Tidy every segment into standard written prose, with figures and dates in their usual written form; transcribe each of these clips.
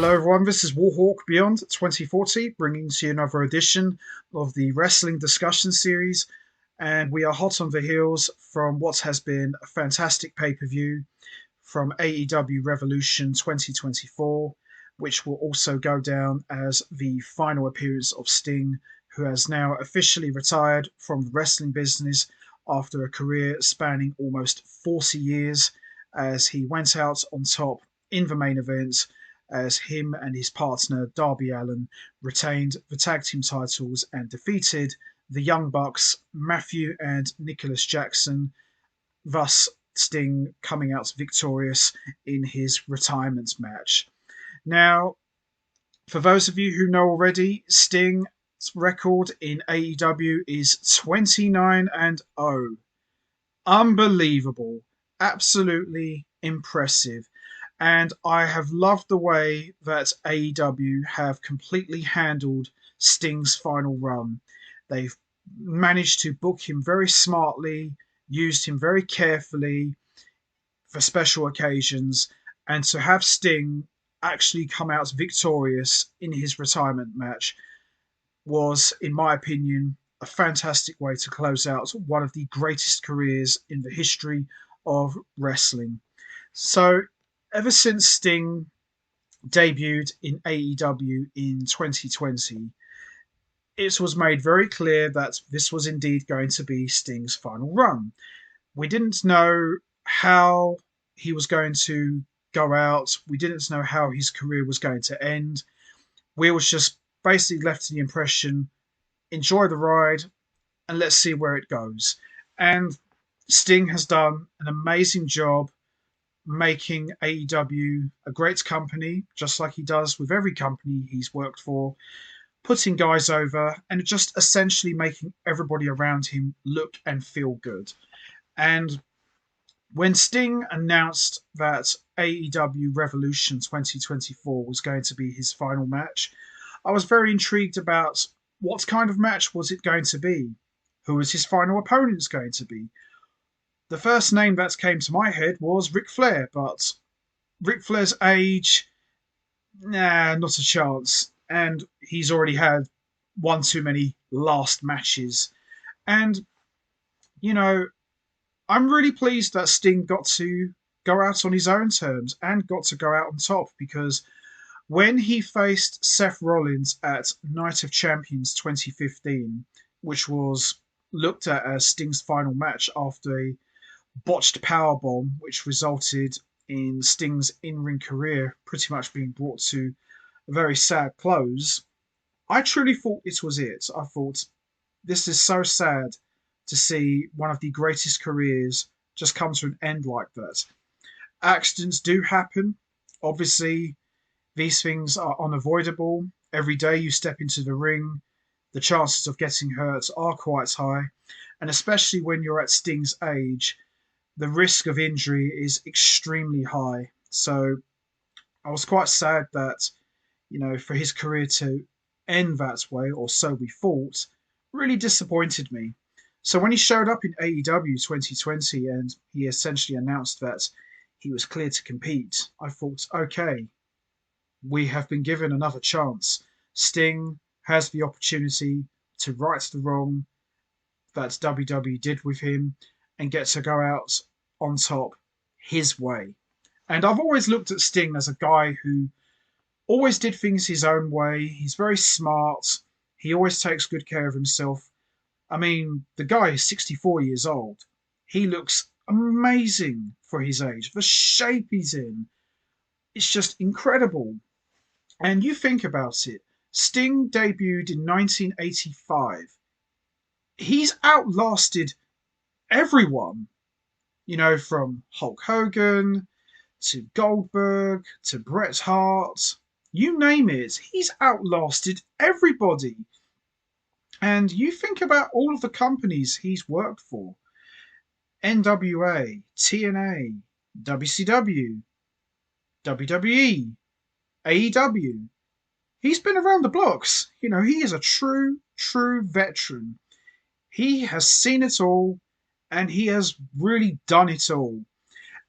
Hello, everyone. This is Warhawk Beyond 2040, bringing to you another edition of the Wrestling Discussion Series. And we are hot on the heels from what has been a fantastic pay per view from AEW Revolution 2024, which will also go down as the final appearance of Sting, who has now officially retired from the wrestling business after a career spanning almost 40 years, as he went out on top in the main event as him and his partner Darby Allin retained the tag team titles and defeated the Young Bucks, Matthew and Nicholas Jackson, thus Sting coming out victorious in his retirement match. Now, for those of you who know already, Sting's record in AEW is 29-0. Unbelievable. Absolutely impressive. And I have loved the way that AEW have completely handled Sting's final run. They've managed to book him very smartly, used him very carefully for special occasions, and to have Sting actually come out victorious in his retirement match was, in my opinion, a fantastic way to close out one of the greatest careers in the history of wrestling. So, ever since Sting debuted in AEW in 2020, it was made very clear that this was indeed going to be Sting's final run. We didn't know how he was going to go out. We didn't know how his career was going to end. We was just basically left to the impression, enjoy the ride and let's see where it goes. And Sting has done an amazing job making AEW a great company, just like he does with every company he's worked for, putting guys over and just essentially making everybody around him look and feel good. And when Sting announced that AEW Revolution 2024 was going to be his final match, I was very intrigued about what kind of match was it going to be? Who was his final opponents going to be? The first name that came to my head was Ric Flair, but Ric Flair's age, nah, not a chance. And he's already had one too many last matches. And, you know, I'm really pleased that Sting got to go out on his own terms and got to go out on top, because when he faced Seth Rollins at Night of Champions 2015, which was looked at as Sting's final match after a botched powerbomb, which resulted in Sting's in-ring career pretty much being brought to a very sad close, I truly thought it was it. I thought, this is so sad to see one of the greatest careers just come to an end like that. Accidents do happen. Obviously, these things are unavoidable. Every day you step into the ring, the chances of getting hurt are quite high. And especially when you're at Sting's age, the risk of injury is extremely high. So I was quite sad that, for his career to end that way, or so we thought, really disappointed me. So when he showed up in AEW 2020 and he essentially announced that he was clear to compete, I thought, okay, we have been given another chance. Sting has the opportunity to right the wrong that WWE did with him and get to go out on top his way. And I've always looked at Sting as a guy who always did things his own way. He's very smart. He always takes good care of himself. I mean, the guy is 64 years old. He looks amazing for his age. The shape he's in, it's just incredible. And you think about it, Sting debuted in 1985. He's outlasted everyone, from Hulk Hogan to Goldberg to Bret Hart, you name it. He's outlasted everybody. And you think about all of the companies he's worked for: NWA, TNA, WCW, WWE, AEW. He's been around the blocks. He is a true veteran. He has seen it all and he has really done it all.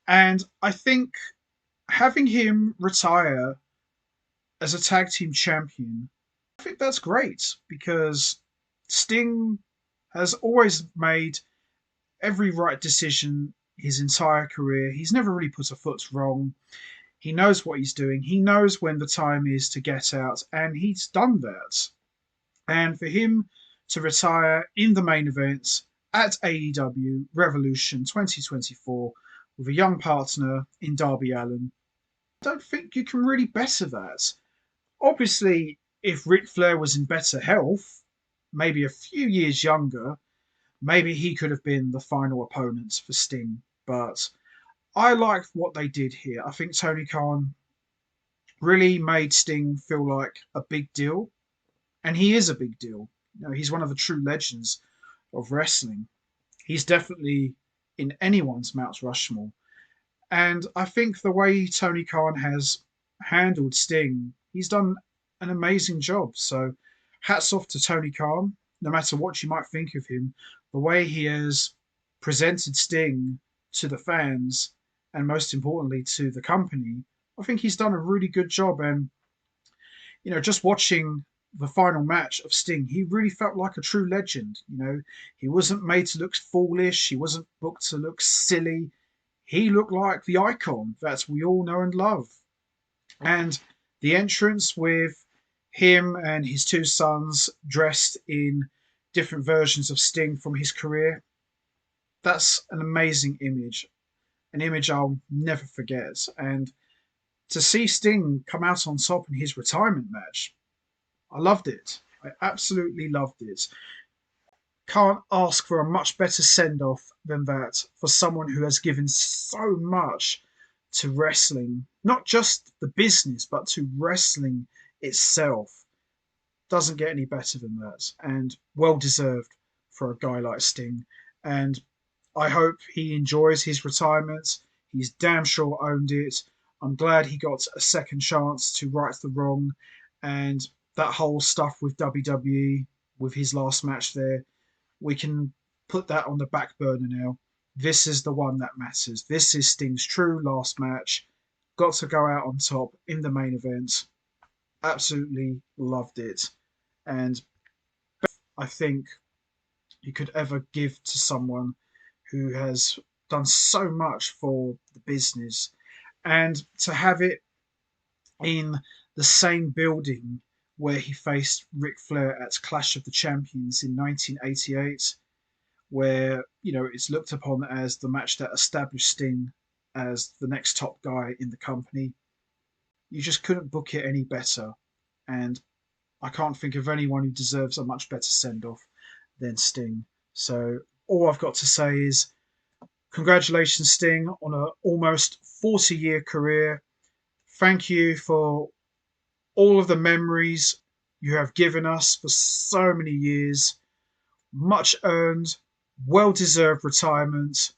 And I think having him retire as a tag team champion, I think that's great because Sting has always made every right decision his entire career. He's never really put a foot wrong. He knows what he's doing. He knows when the time is to get out, and he's done that. And for him to retire in the main event at AEW Revolution 2024 with a young partner in Darby Allin, I don't think you can really better that. Obviously, if Ric Flair was in better health, maybe a few years younger, maybe he could have been the final opponent for Sting. But I liked what they did here. I think Tony Khan really made Sting feel like a big deal, and he is a big deal. You know, he's one of the true legends of wrestling. He's definitely in anyone's Mount Rushmore. And I think the way Tony Khan has handled Sting, he's done an amazing job. So hats off to Tony Khan, no matter what you might think of him, the way he has presented Sting to the fans and most importantly to the company, I think he's done a really good job. And, just watching the final match of Sting, he really felt like a true legend. He wasn't made to look foolish, he wasn't booked to look silly. He looked like the icon that we all know and love. And the entrance with him and his two sons dressed in different versions of Sting from his career, that's an amazing image, an image I'll never forget. And to see Sting come out on top in his retirement match, I loved it. I absolutely loved it. Can't ask for a much better send off than that for someone who has given so much to wrestling, not just the business, but to wrestling itself. Doesn't get any better than that, and well deserved for a guy like Sting. And I hope he enjoys his retirement. He's damn sure owned it. I'm glad he got a second chance to right the wrong, and that whole stuff with WWE with his last match there, we can put that on the back burner now. This is the one that matters. This is Sting's true last match. Got to go out on top in the main event. Absolutely loved it. And I think you could ever give to someone who has done so much for the business. And to have it in the same building where he faced Ric Flair at Clash of the Champions in 1988, where it's looked upon as the match that established Sting as the next top guy in the company. You just couldn't book it any better, and I can't think of anyone who deserves a much better send off than Sting. So all I've got to say is congratulations, Sting, on an almost 40-year career. Thank you for all of the memories you have given us for so many years. Much earned, well deserved retirement.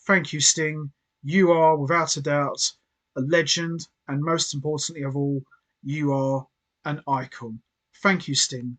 Thank you, Sting. You are, without a doubt, a legend, and most importantly of all, you are an icon. Thank you, Sting.